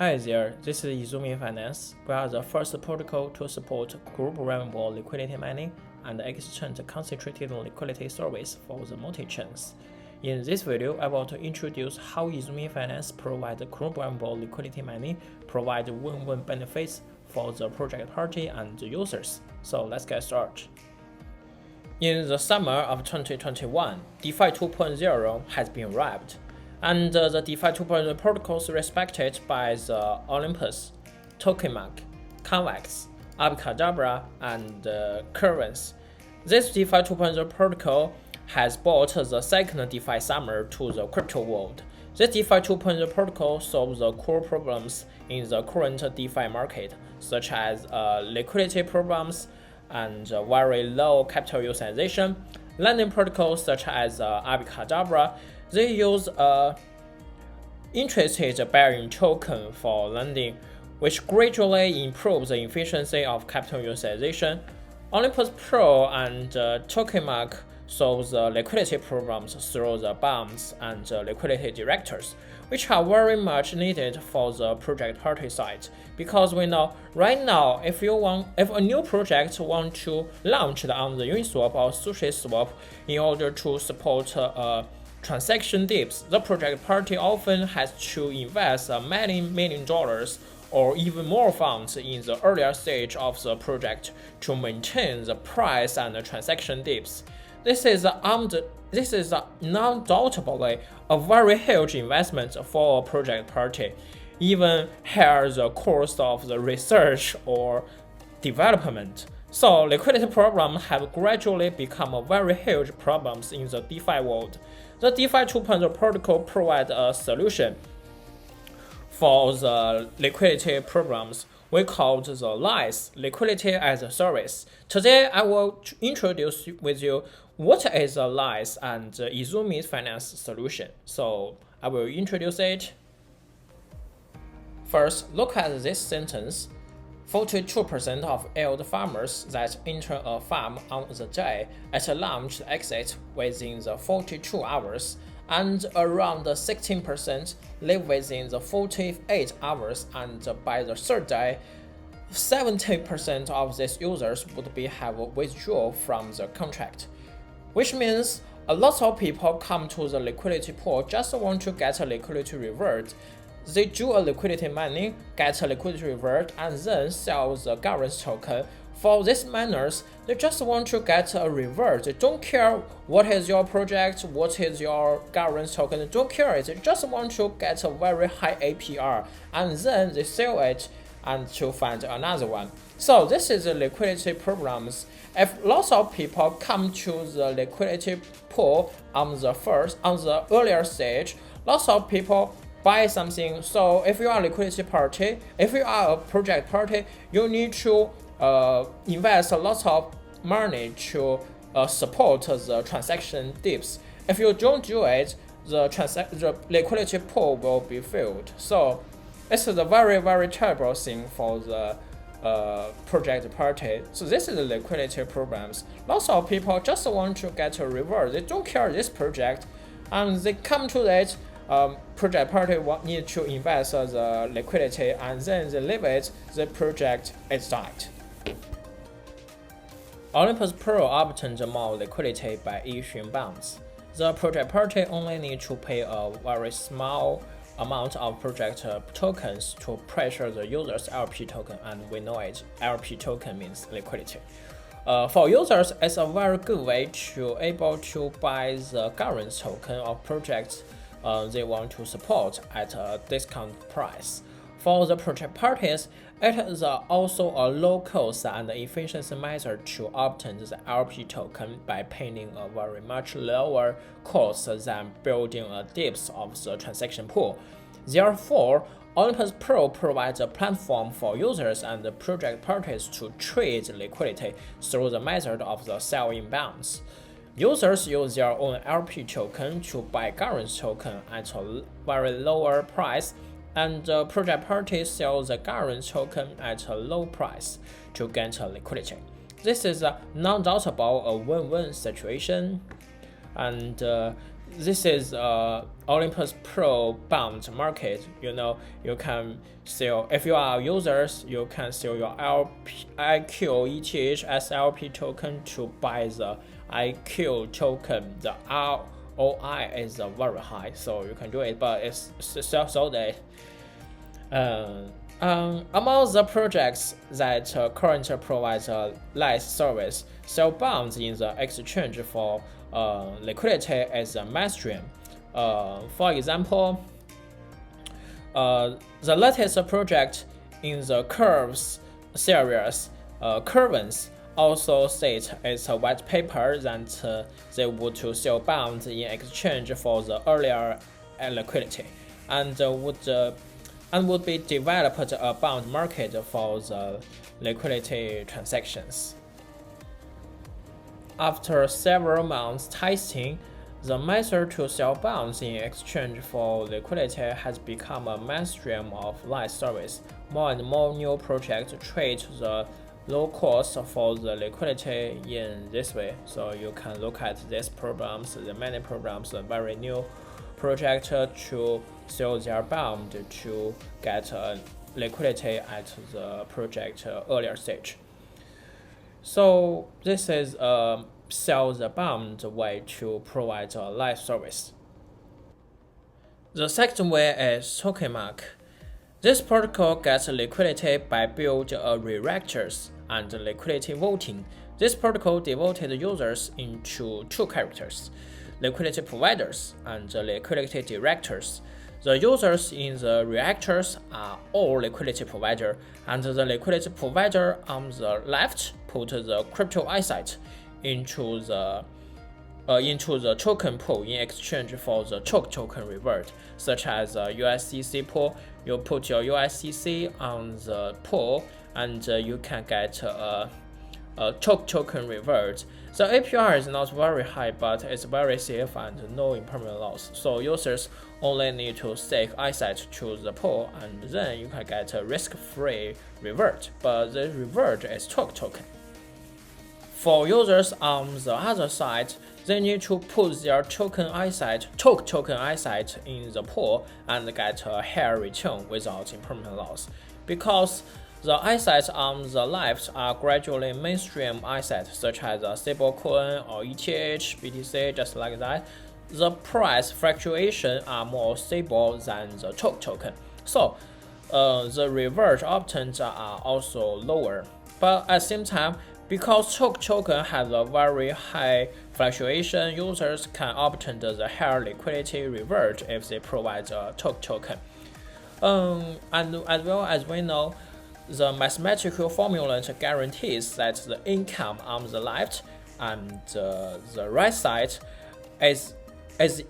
Hi there, this is Izumi Finance. We are the first protocol to support group programmable liquidity mining and exchange concentrated liquidity service for the multi-chains. In this video, I want to introduce how Izumi Finance provides group programmable liquidity mining, provide win-win benefits for the project party and the users. So let's get started. In the summer of 2021, DeFi 2.0 has been wrapped, and the DeFi 2.0 protocols respected by the Olympus, Tokamak, Convex, Abracadabra, and Currents. This DeFi 2.0 protocol has brought the second DeFi summer to the crypto world. This DeFi 2.0 protocol solves the core problems in the current DeFi market, such as liquidity problems and very low capital utilization. Lending protocols such as Abracadabra, they use interest-bearing token for lending, which gradually improves the efficiency of capital utilization. Olympus Pro and Tokamak solve the liquidity problems through the bonds and liquidity directors, which are very much needed for the project party side. Because we know right now, if a new project want to launch on the Uniswap or SushiSwap in order to support transaction dips, the project party often has to invest many million dollars or even more funds in the earlier stage of the project to maintain the price and the transaction dips. This is undoubtedly a very huge investment for a project party, even here the cost of the research or development. So liquidity problems have gradually become a very huge problems in the DeFi world. The DeFi 2.0 protocol provides a solution for the liquidity problems. We call the LIS, Liquidity as a Service. Today, I will introduce with you what is a LIS and Izumi's finance solution. So I will introduce it. First, look at this sentence. 42% of yield farmers that enter a farm on the day at launch exit within the 42 hours, and around 16% live within the 48 hours, and by the third day, 70% of these users would have withdrawn from the contract. Which means a lot of people come to the liquidity pool just want to get a liquidity reward. They do a liquidity mining, get a liquidity reward, and then sell the governance token. For these miners, they just want to get a reward. They don't care what is your project, what is your governance token. They don't care. They just want to get a very high APR, and then they sell it and to find another one. So this is the liquidity problems. If lots of people come to the liquidity pool on the earlier stage, lots of people buy something. So if you are a liquidity party, if you are a project party, you need to invest a lot of money to support the transaction dips. If you don't do it, the liquidity pool will be filled. So this is a very, very terrible thing for the project party. So this is the liquidity programs. Lots of people just want to get a reward. They don't care this project, and they come to it. Project party need to invest the liquidity, and then they leave it. The project is died. Olympus Pro obtains more liquidity by issuing bonds. The project party only need to pay a very small amount of project tokens to pressure the user's LP token, and we know it. LP token means liquidity. For users, it's a very good way to able to buy the governance token of projects they want to support at a discount price. For the project parties, it is also a low cost and efficiency method to obtain the LP token by paying a very much lower cost than building a depth of the transaction pool. Therefore, Olympus Pro provides a platform for users and project parties to trade liquidity through the method of the selling bonds. Users use their own LP token to buy governance token at a very lower price, and the project party sells the governance token at a low price to gain liquidity. This is non-doubtable a win-win situation, and this is Olympus Pro bond market. You can sell, if you are users, you can sell your IQ ETH SLP token to buy the IQ token. The ROI is very high, so you can do it, but it's so that among the projects that currently provide light service, sell bonds in the exchange for liquidity is a mainstream. For example, the latest project in the curves series, Curvens, also state its a white paper that they would to sell bonds in exchange for the earlier liquidity, and would be developed a bond market for the liquidity transactions. After several months testing, the method to sell bonds in exchange for liquidity has become a mainstream of light service. More and more new projects treat the low cost for the liquidity in this way. So you can look at these programs, the many programs, a very new project to sell their bond to get liquidity at the project earlier stage. So this is a sell the bond way to provide a live service. The second way is token mark. This protocol gets liquidity by building reactors and liquidity voting. This protocol divided users into two characters: liquidity providers and liquidity directors. The users in the reactors are all liquidity provider, and the liquidity provider on the left put the crypto asset into the token pool in exchange for the token reward, such as USDC pool. You put your USDC on the pool, and you can get a token reward. The APR is not very high, but it's very safe and no impermanent loss. So users only need to stake asset to the pool, and then you can get a risk-free reward. But the reward is token. For users on the other side, they need to put their token asset in the pool and get a higher return without impermanent loss. Because the assets on the left are gradually mainstream assets such as stablecoin or ETH, BTC, just like that. The price fluctuations are more stable than the token. So the reward options are also lower. But at the same time, because token has a very high fluctuation, users can obtain the higher liquidity reward if they provide a token. And as well as we know, the mathematical formula guarantees that the income on the left and the right side is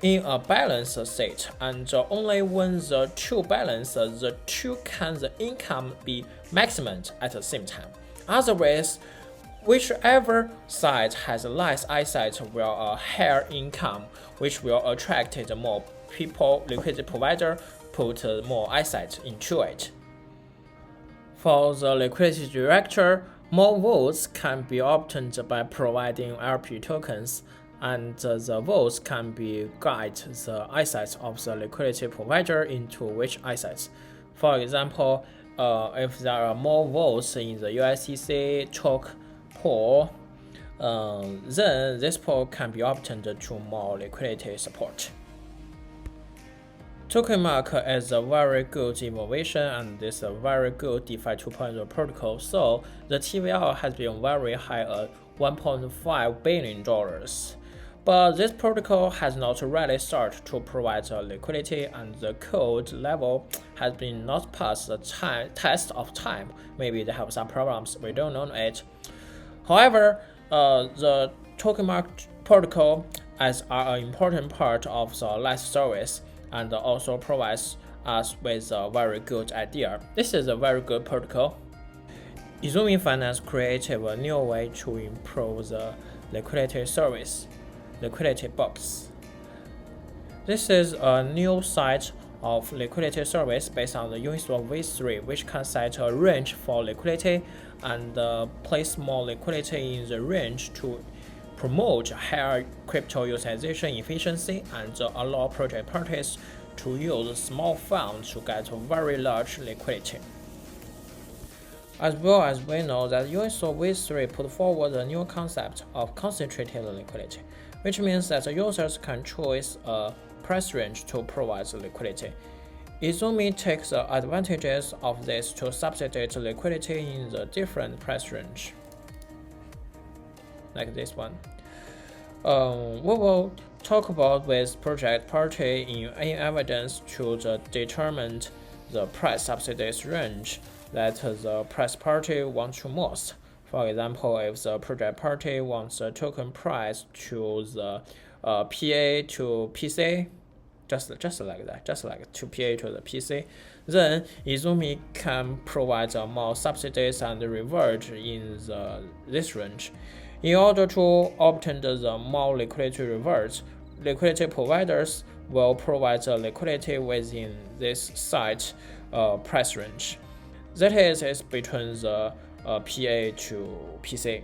in a balanced state, and only when the two balance, the income be maximum at the same time. Otherwise, whichever side has less asset will a higher income, which will attract more people. Liquidity provider put more assets into it. For the liquidity director, more votes can be obtained by providing LP tokens, and the votes can be guide the assets of the liquidity provider into which assets. For example, if there are more votes in the USDC token pool, then this pool can be obtained to more liquidity support. Token mark is a very good innovation, and is a very good DeFi 2.0 protocol. So the TVL has been very high at $1.5 billion. But this protocol has not really started to provide liquidity, and the code level has been not passed the test of time. Maybe they have some problems, we don't know it. However, the token mark protocol is an important part of the light service, and also provides us with a very good idea. This is a very good protocol. Izumi Finance created a new way to improve the liquidity service, liquidity box. This is a new site of liquidity service based on the Uniswap v3, which can set a range for liquidity and place more liquidity in the range to promote higher crypto utilization efficiency and allow project parties to use small funds to get very large liquidity. As well as we know that UNISWAP v3 put forward a new concept of concentrated liquidity, which means that the users can choose a price range to provide liquidity. Izumi takes the advantages of this to subsidize liquidity in the different price range, like this one. We will talk about with project party in evidence to determine the price subsidies range that the price party wants to most. For example, if the project party wants the token price to the PA to PC, just like that, just like to PA to the PC, then Izumi can provide more subsidies and reward in this range. In order to obtain the more liquidity rewards, liquidity providers will provide the liquidity within this site price range. That is between the PA to PC.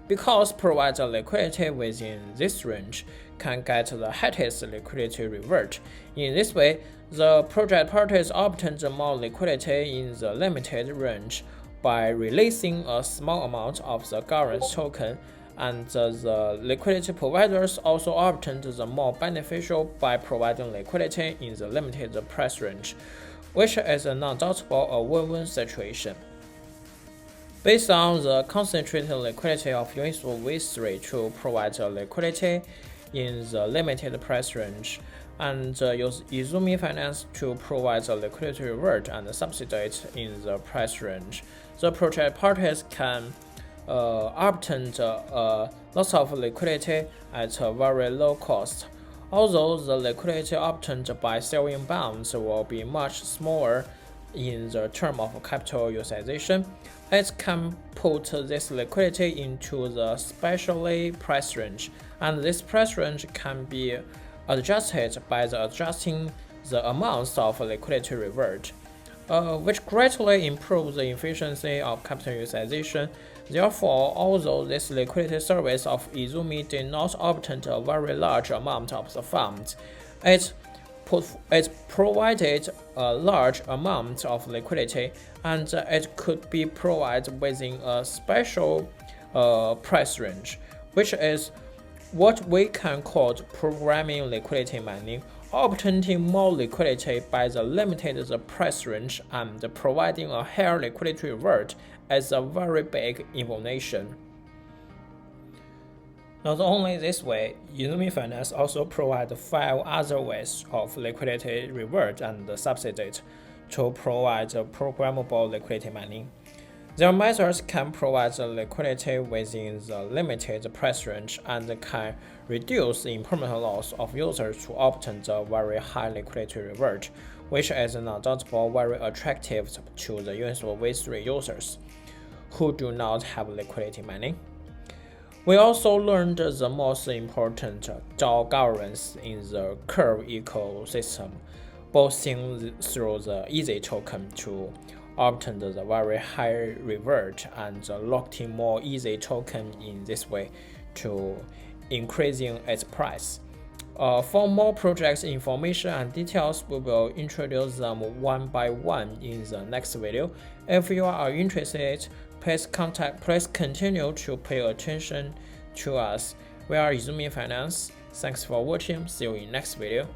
Because provide the liquidity within this range can get the highest liquidity reward. In this way, the project parties obtain the more liquidity in the limited range by releasing a small amount of the governance token, and the liquidity providers also obtain the more beneficial by providing liquidity in the limited price range, which is undoubtedly a win-win situation. Based on the concentrated liquidity of UNISWAP v3 to provide liquidity in the limited price range, and use Izumi Finance to provide the liquidity reward and subsidies in the price range, the project parties can obtain lots of liquidity at a very low cost. Although the liquidity obtained by selling bonds will be much smaller in the term of capital utilization, it can put this liquidity into the specially price range, and this price range can be adjusted by adjusting the amounts of liquidity reward, which greatly improves the efficiency of capital utilization. Therefore, although this liquidity service of Izumi did not obtain a very large amount of the funds, it provided a large amount of liquidity, and it could be provided within a special price range, which is what we can call programming liquidity mining, obtaining more liquidity by the limited price range and providing a higher liquidity reward is a very big innovation. Not only this way, Izumi Finance also provides 5 other ways of liquidity reward and subsidies to provide programmable liquidity mining. Their methods can provide the liquidity within the limited price range and can reduce the impermanent loss of users to obtain the very high liquidity reward, which is undoubtedly very attractive to the UNISWAP v3 users who do not have liquidity mining. We also learned the most important DAO governance in the Curve ecosystem, both through the Easy token to obtain the very high reward and locked in more Easy token in this way to increasing its price. For more projects information and details, we will introduce them one by one in the next video. If you are interested, please continue to pay attention to us. We are Izumi Finance. Thanks for watching. See you in next video.